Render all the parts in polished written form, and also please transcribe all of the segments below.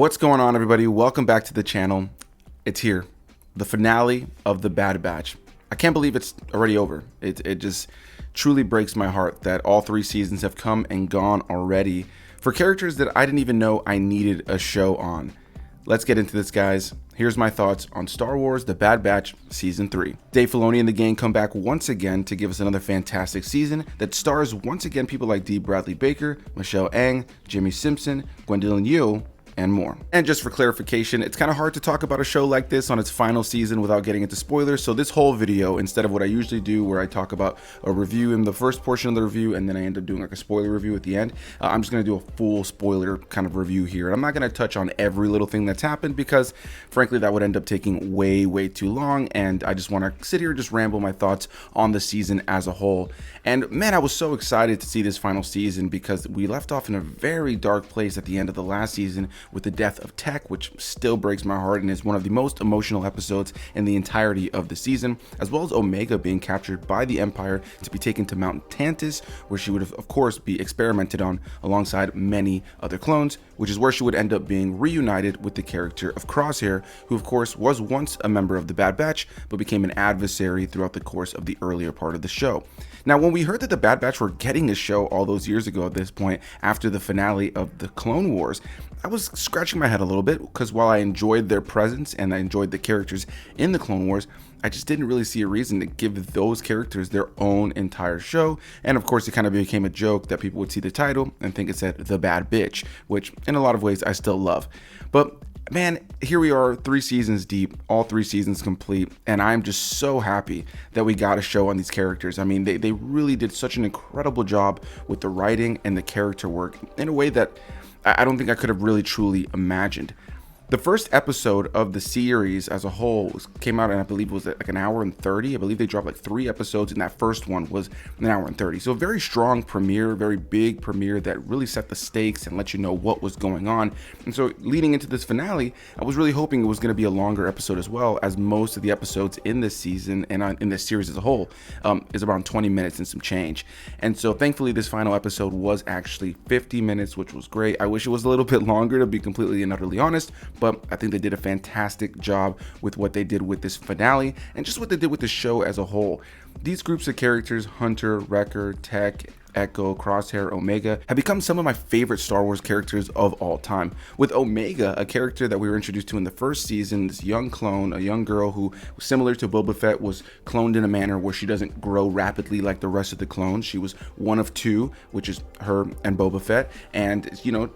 What's going on, everybody? Welcome back to the channel. It's here, the finale of The Bad Batch. I can't believe it's already over. It just truly breaks my heart that all 3 seasons have come and gone already for characters that I didn't even know I needed a show on. Let's get into this, guys. Here's my thoughts on Star Wars The Bad Batch Season 3. Dave Filoni and the gang come back once again to give us another fantastic season that stars once again people like D. Bradley Baker, Michelle Ang, Jimmy Simpson, Gwendolyn Yu, and more. And just for clarification, it's kind of hard to talk about a show like this on its final season without getting into spoilers, so this whole video, instead of what I usually do where I talk about a review in the first portion of the review and then I end up doing like a spoiler review at the end, I'm just going to do a full spoiler kind of review here. I'm not going to touch on every little thing that's happened because frankly that would end up taking way too long, and I just want to sit here and just ramble my thoughts on the season as a whole. And man, I was so excited to see this final season because we left off in a very dark place at the end of the last season with the death of Tech, which still breaks my heart and is one of the most emotional episodes in the entirety of the season, as well as Omega being captured by the Empire to be taken to Mount Tantiss, where she would of course be experimented on alongside many other clones, which is where she would end up being reunited with the character of Crosshair, who of course was once a member of the Bad Batch but became an adversary throughout the course of the earlier part of the show. Now, when we heard that the Bad Batch were getting a show all those years ago at this point, after the finale of the Clone Wars, I was scratching my head a little bit because while I enjoyed their presence and I enjoyed the characters in the Clone Wars, I just didn't really see a reason to give those characters their own entire show. And of course, it kind of became a joke that people would see the title and think it said The Bad Bitch, which in a lot of ways I still love. But man, here we are 3 seasons deep, all 3 seasons complete, and I'm just so happy that we got a show on these characters. I mean, they really did such an incredible job with the writing and the character work in a way that I don't think I could have really truly imagined. The first episode of the series as a whole came out, and I believe it was like an hour and 30. I believe they dropped like 3 episodes, and that first one was an hour and 30. So a very strong premiere, very big premiere that really set the stakes and let you know what was going on. And so leading into this finale, I was really hoping it was going to be a longer episode as well, as most of the episodes in this season and in this series as a whole is around 20 minutes and some change. And so thankfully this final episode was actually 50 minutes, which was great. I wish it was a little bit longer, to be completely and utterly honest, but I think they did a fantastic job with what they did with this finale and just what they did with the show as a whole. These groups of characters, Hunter, Wrecker, Tech, Echo, Crosshair, Omega, have become some of my favorite Star Wars characters of all time. With Omega, a character that we were introduced to in the first season, this young clone, a young girl who, similar to Boba Fett, was cloned in a manner where she doesn't grow rapidly like the rest of the clones. She was one of 2, which is her and Boba Fett, and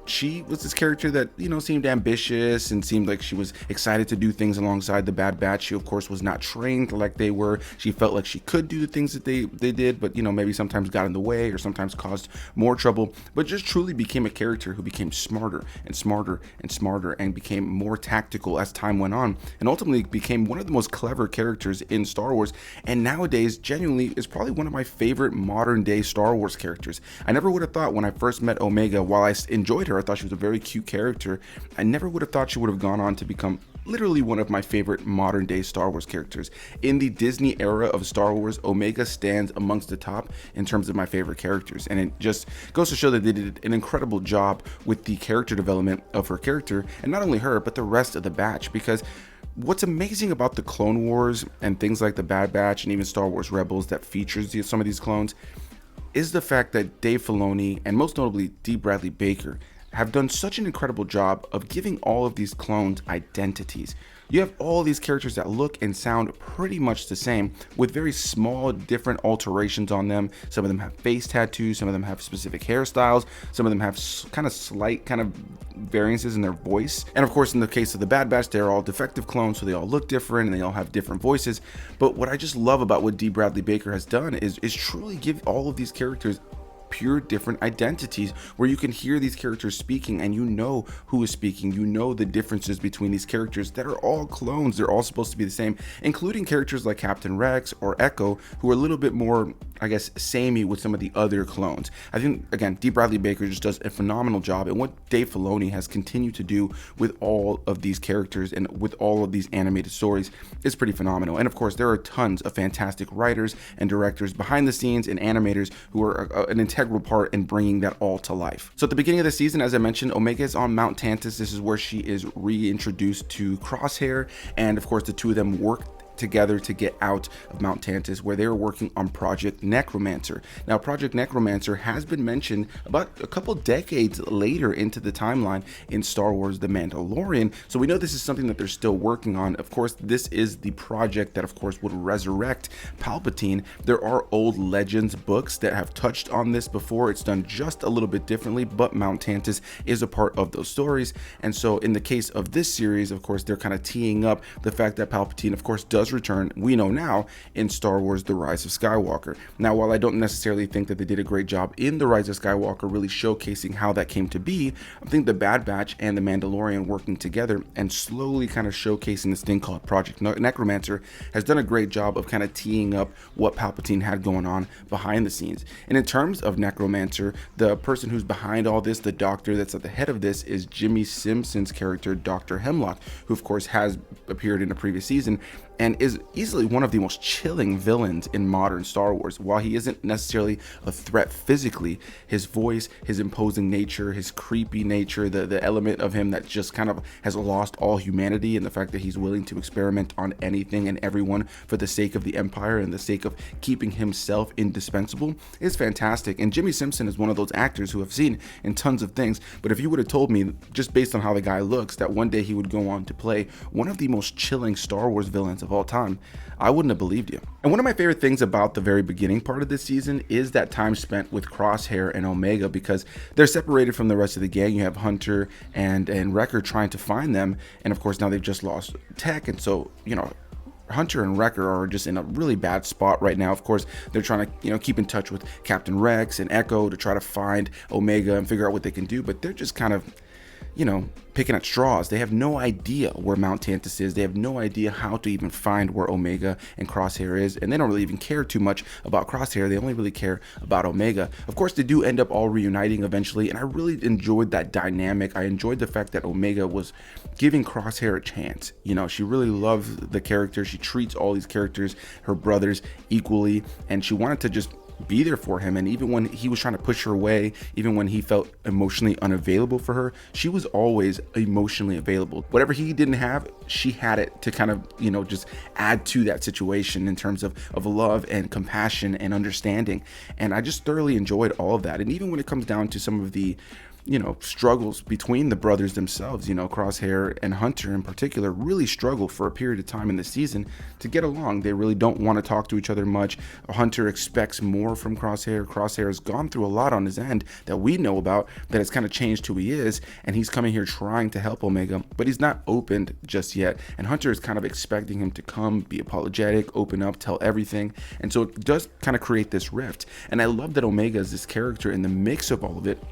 she was this character that seemed ambitious and seemed like she was excited to do things alongside the Bad Batch. She of course was not trained like they were. She felt like she could do the things that they did, but maybe sometimes got in the way or sometimes caused more trouble, but just truly became a character who became smarter and smarter and smarter and became more tactical as time went on, and ultimately became one of the most clever characters in Star Wars, and nowadays genuinely is probably one of my favorite modern day Star Wars characters. I never would have thought when I first met Omega, while I enjoyed her, I thought she was a very cute character, I never would have thought she would have gone on to become literally one of my favorite modern day Star Wars characters. In the Disney era of Star Wars, Omega stands amongst the top in terms of my favorite characters, and it just goes to show that they did an incredible job with the character development of her character, and not only her but the rest of the batch, because what's amazing about the Clone Wars and things like the Bad Batch and even Star Wars Rebels that features some of these clones is the fact that Dave Filoni and most notably D. Bradley Baker have done such an incredible job of giving all of these clones identities. You have all these characters that look and sound pretty much the same with very small different alterations on them. Some of them have face tattoos, some of them have specific hairstyles, some of them have slight variances in their voice. And of course, in the case of the Bad Batch, they're all defective clones, so they all look different and they all have different voices. But what I just love about what D. Bradley Baker has done is truly give all of these characters pure different identities, where you can hear these characters speaking and you know who is speaking, you know the differences between these characters that are all clones. They're all supposed to be the same, including characters like Captain Rex or Echo, who are a little bit more, I guess, samey with some of the other clones. I think, again, D. Bradley Baker just does a phenomenal job, and what Dave Filoni has continued to do with all of these characters and with all of these animated stories is pretty phenomenal. And of course, there are tons of fantastic writers and directors behind the scenes and animators who are an integral integral part in bringing that all to life. So at the beginning of the season, as I mentioned, Omega is on Mount Tantus. This is where she is reintroduced to Crosshair, and of course the two of them work together to get out of Mount Tantus, where they were working on Project Necromancer. Now, Project Necromancer has been mentioned about a couple decades later into the timeline in Star Wars The Mandalorian, so we know this is something that they're still working on. Of course, this is the project that, of course, would resurrect Palpatine. There are old Legends books that have touched on this before. It's done just a little bit differently, but Mount Tantus is a part of those stories. And so in the case of this series, of course, they're kind of teeing up the fact that Palpatine, of course, does return, we know now, in Star Wars The Rise of Skywalker. Now, while I don't necessarily think that they did a great job in The Rise of Skywalker really showcasing how that came to be, I think the Bad Batch and the Mandalorian working together and slowly kind of showcasing this thing called Project Necromancer has done a great job of kind of teeing up what Palpatine had going on behind the scenes. And in terms of Necromancer, the person who's behind all this, the doctor that's at the head of this, is Jimmy Simpson's character, Dr. Hemlock, who of course has appeared in a previous season and is easily one of the most chilling villains in modern Star Wars. While he isn't necessarily a threat physically, his voice, his imposing nature, his creepy nature, the element of him that just kind of has lost all humanity, and the fact that he's willing to experiment on anything and everyone for the sake of the Empire and the sake of keeping himself indispensable is fantastic. And Jimmy Simpson is one of those actors who I've seen in tons of things, but if you would have told me, just based on how the guy looks, that one day he would go on to play one of the most chilling Star Wars villains of all time, I wouldn't have believed you. And one of my favorite things about the very beginning part of this season is that time spent with Crosshair and Omega, because they're separated from the rest of the gang. You have Hunter and Wrecker trying to find them, and of course now they've just lost Tech, and so, you know, Hunter and Wrecker are just in a really bad spot right now. Of course, they're trying to, you know, keep in touch with Captain Rex and Echo to try to find Omega and figure out what they can do, but they're just kind of, you know, picking at straws. They have no idea where Mount Tantus is. They have no idea how to even find where Omega and Crosshair is, and they don't really even care too much about Crosshair. They only really care about Omega. Of course, they do end up all reuniting eventually, and I really enjoyed that dynamic. I enjoyed the fact that Omega was giving Crosshair a chance. You know, she really loves the character. She treats all these characters, her brothers, equally, and she wanted to just be there for him. And even when he was trying to push her away, even when he felt emotionally unavailable for her, she was always emotionally available. Whatever he didn't have, she had it to kind of, you know, just add to that situation in terms of love and compassion and understanding. And I just thoroughly enjoyed all of that. And even when it comes down to some of the, you know, struggles between the brothers themselves, you know, Crosshair and Hunter in particular really struggle for a period of time in the season to get along. They really don't want to talk to each other much. Hunter expects more from Crosshair. Crosshair has gone through a lot on his end that we know about, that has kind of changed who he is, and he's coming here trying to help Omega, but he's not opened just yet. And Hunter is kind of expecting him to come, be apologetic, open up, tell everything. And so it does kind of create this rift. And I love that Omega is this character in the mix of all of it,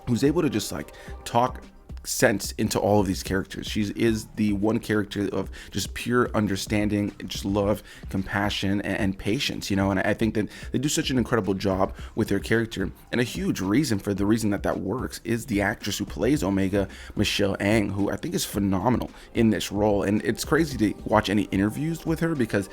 who's able to just like talk sense into all of these characters. She is the one character of just pure understanding, just love, compassion, and patience, you know. And I think that they do such an incredible job with their character, and a huge reason for the reason that works is the actress who plays Omega, Michelle Ang, who I think is phenomenal in this role. And it's crazy to watch any interviews with her, because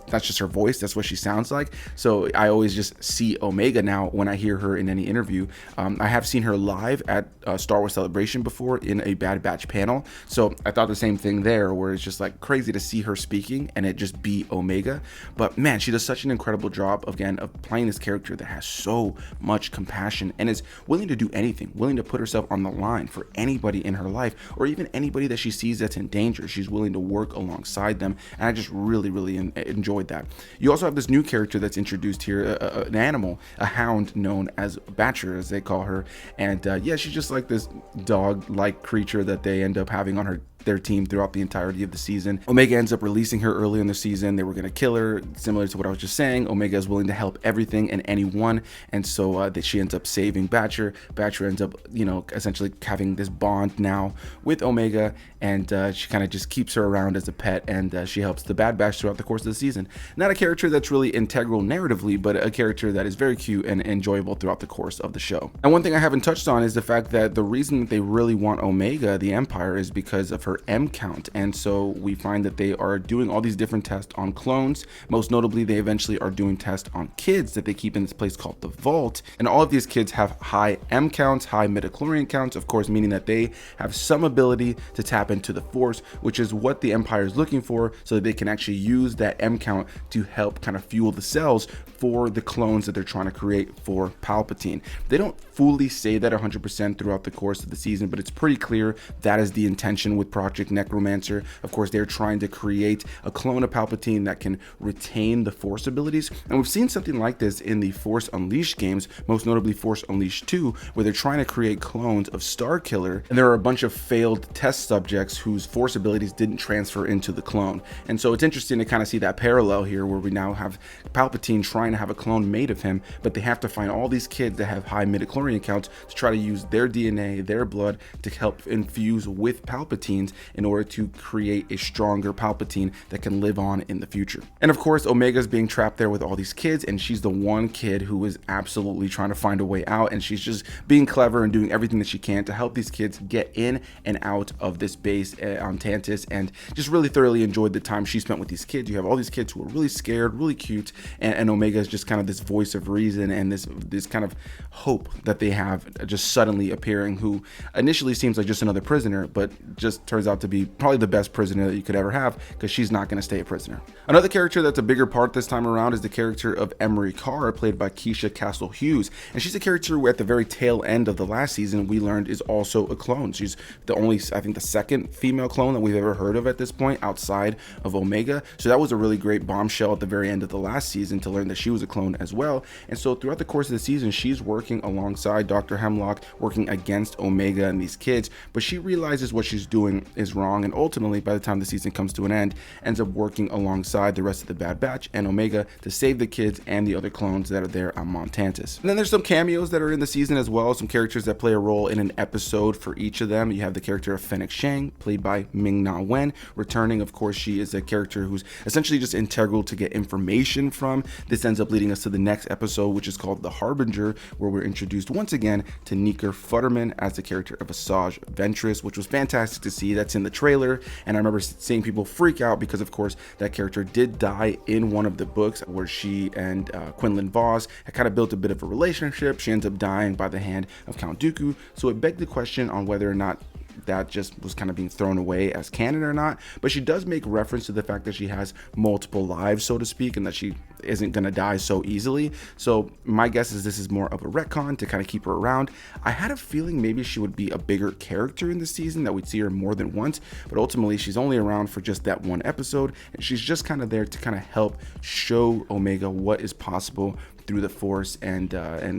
that's just her voice, that's what she sounds like. So I always just see Omega now when I hear her in any interview. I have seen her live at Star Wars Celebration before in a Bad Batch panel, so I thought the same thing there, where it's just like crazy to see her speaking and it just be Omega. But man, she does such an incredible job again of playing this character that has so much compassion and is willing to do anything, willing to put herself on the line for anybody in her life, or even anybody that she sees that's in danger. She's willing to work alongside them, and I just really enjoyed that. You also have this new character that's introduced here, an animal, a hound known as Batcher, as they call her. And yeah, she's just like this dog-like creature that they end up having on their team throughout the entirety of the season. Omega ends up releasing her early in the season. They were going to kill her, similar to what I was just saying. Omega is willing to help everything and anyone, and so that she ends up saving Batcher. Batcher ends up, you know, essentially having this bond now with Omega, and she kind of just keeps her around as a pet, and she helps the Bad Batch throughout the course of the season. Not a character that's really integral narratively, but a character that is very cute and enjoyable throughout the course of the show. And one thing I haven't touched on is the fact that the reason that they really want Omega, the Empire, is because of her her M count. And so we find that they are doing all these different tests on clones. Most notably, they eventually are doing tests on kids that they keep in this place called the Vault. And all of these kids have high M counts, high midichlorian counts, of course, meaning that they have some ability to tap into the Force, which is what the Empire is looking for, so that they can actually use that M count to help kind of fuel the cells for the clones that they're trying to create for Palpatine. They don't fully say that 100% throughout the course of the season, but it's pretty clear that is the intention with Project Necromancer. Of course, they're trying to create a clone of Palpatine that can retain the Force abilities, and we've seen something like this in the Force Unleashed games, most notably Force Unleashed 2, where they're trying to create clones of Starkiller, and there are a bunch of failed test subjects whose Force abilities didn't transfer into the clone. And so it's interesting to kind of see that parallel here, where we now have Palpatine trying to have a clone made of him, but they have to find all these kids that have high midichlorian counts to try to use their DNA, their blood, to help infuse with Palpatine's in order to create a stronger Palpatine that can live on in the future. And of course, Omega's being trapped there with all these kids, and she's the one kid who is absolutely trying to find a way out, and she's just being clever and doing everything that she can to help these kids get in and out of this base on Tantiss, and just really thoroughly enjoyed the time she spent with these kids. You have all these kids who are really scared, really cute, and Omega is just kind of this voice of reason and this kind of hope that they have just suddenly appearing, who initially seems like just another prisoner, but just turns out to be probably the best prisoner that you could ever have, because she's not going to stay a prisoner. Another character that's a bigger part this time around is the character of Emery Carr, played by Keisha Castle Hughes, and she's a character who at the very tail end of the last season we learned is also a clone. She's the only, I think, the second female clone that we've ever heard of at this point outside of Omega, so that was a really great bombshell at the very end of the last season to learn that she was a clone as well. And so throughout the course of the season, she's working alongside Dr. Hemlock, working against Omega and these kids, but she realizes what she's doing is wrong, and ultimately, by the time the season comes to an end, ends up working alongside the rest of the Bad Batch and Omega to save the kids and the other clones that are there on Mount Tantiss. And then there's some cameos that are in the season as well, some characters that play a role in an episode for each of them. You have the character of Fennec Shang, played by Ming-Na Wen, returning. Of course, she is a character who's essentially just integral to get information from. This ends up leading us to the next episode, which is called The Harbinger, where we're introduced once again to Nieker Futterman as the character of Asajj Ventress, which was fantastic to see. That's in the trailer, and I remember seeing people freak out because, of course, that character did die in one of the books where she and Quinlan Vos had kind of built a bit of a relationship. She ends up dying by the hand of Count Dooku, so it begged the question on whether or not that just was kind of being thrown away as canon or not. But she does make reference to the fact that she has multiple lives, so to speak, and that she isn't going to die so easily. So my guess is this is more of a retcon to kind of keep her around. I had a feeling maybe she would be a bigger character in the season, that we'd see her more than once, but ultimately she's only around for just that one episode, and she's just kind of there to kind of help show Omega what is possible through the Force and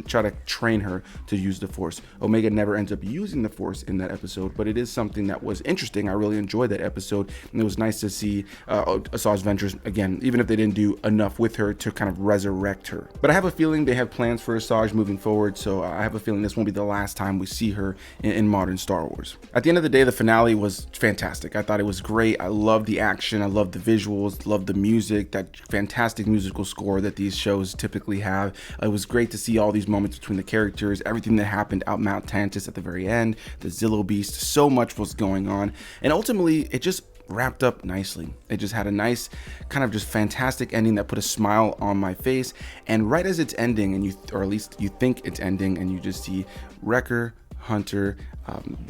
try to train her to use the Force. Omega never ends up using the Force in that episode, but it is something that was interesting. I really enjoyed that episode, and it was nice to see Asajj Ventress again, even if they didn't do enough with her to kind of resurrect her. But I have a feeling they have plans for Asajj moving forward, so I have a feeling this won't be the last time we see her in modern Star Wars. At the end of the day, the finale was fantastic. I thought it was great. I loved the action, I loved the visuals, loved the music, that fantastic musical score that these shows typically have. It was great to see all these moments between the characters, everything that happened out Mount Tantiss at the very end, the Zillo Beast, so much was going on, and ultimately it just wrapped up nicely. It just had a nice kind of just fantastic ending that put a smile on my face. And right as it's ending, and or at least you think it's ending, and you just see Wrecker, Hunter,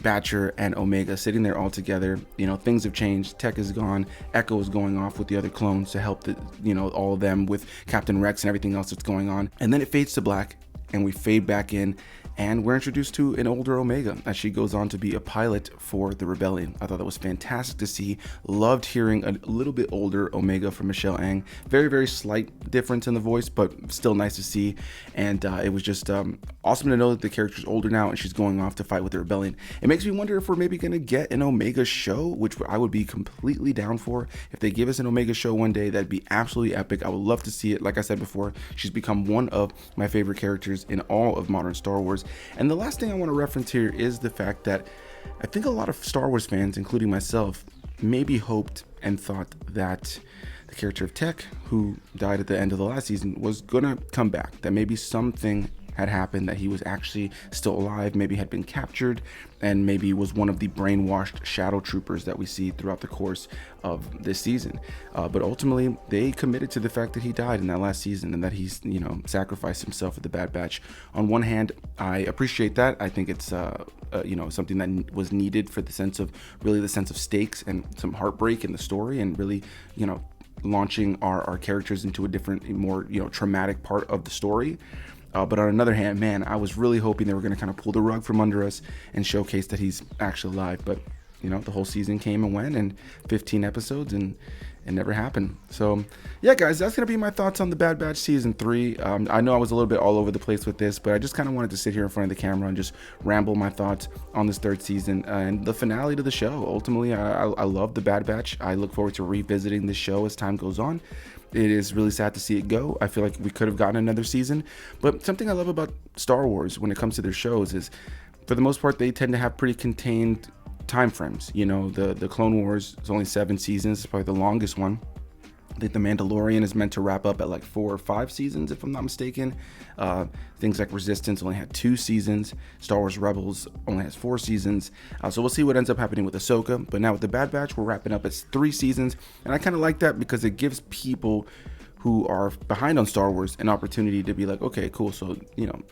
Batcher, and Omega sitting there all together. You know, things have changed. Tech is gone. Echo is going off with the other clones to help all of them with Captain Rex and everything else that's going on. And then it fades to black, and we fade back in, and we're introduced to an older Omega as she goes on to be a pilot for the Rebellion. I thought that was fantastic to see. Loved hearing a little bit older Omega from Michelle Ang. Very, very slight difference in the voice, but still nice to see. And it was just awesome to know that the character's older now and she's going off to fight with the Rebellion. It makes me wonder if we're maybe going to get an Omega show, which I would be completely down for. If they give us an Omega show one day, that'd be absolutely epic. I would love to see it. Like I said before, she's become one of my favorite characters in all of modern Star Wars. And the last thing I want to reference here is the fact that I think a lot of Star Wars fans, including myself, maybe hoped and thought that the character of Tech, who died at the end of the last season, was gonna come back, that maybe something had happened, that he was actually still alive, maybe had been captured, and maybe was one of the brainwashed shadow troopers that we see throughout the course of this season. But ultimately, they committed to the fact that he died in that last season and that he's, sacrificed himself for the Bad Batch. On one hand, I appreciate that. I think it's, something that was needed for the sense of stakes and some heartbreak in the story, and really, launching our characters into a different, more, traumatic part of the story. But on another hand, man, I was really hoping they were going to kind of pull the rug from under us and showcase that he's actually alive. But, the whole season came and went, and 15 episodes, and it never happened. So, yeah, guys, that's going to be my thoughts on The Bad Batch Season 3. I know I was a little bit all over the place with this, but I just kind of wanted to sit here in front of the camera and just ramble my thoughts on this third season and the finale to the show. Ultimately, I love The Bad Batch. I look forward to revisiting this show as time goes on. It is really sad to see it go. I feel like we could have gotten another season. But something I love about Star Wars when it comes to their shows is, for the most part, they tend to have pretty contained time frames. The Clone Wars is only 7 seasons. It's probably the longest one. I think The Mandalorian is meant to wrap up at like 4 or 5 seasons, if I'm not mistaken. Things like Resistance only had 2 seasons. Star Wars Rebels only has 4 seasons. So we'll see what ends up happening with Ahsoka. But now with The Bad Batch, we're wrapping up. It's 3 seasons. And I kind of like that because it gives people who are behind on Star Wars an opportunity to be like, okay, cool. So,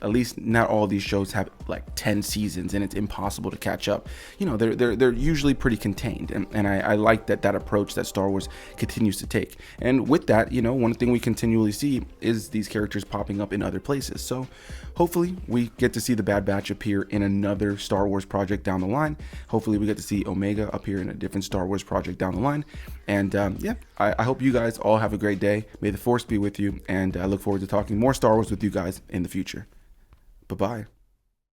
at least not all these shows have like 10 seasons and it's impossible to catch up. They're usually pretty contained. And I like that approach that Star Wars continues to take. And with that, one thing we continually see is these characters popping up in other places. So hopefully we get to see the Bad Batch appear in another Star Wars project down the line. Hopefully we get to see Omega appear in a different Star Wars project down the line. And I hope you guys all have a great day. May the Force be with you, and I look forward to talking more Star Wars with you guys in the future. Bye-bye.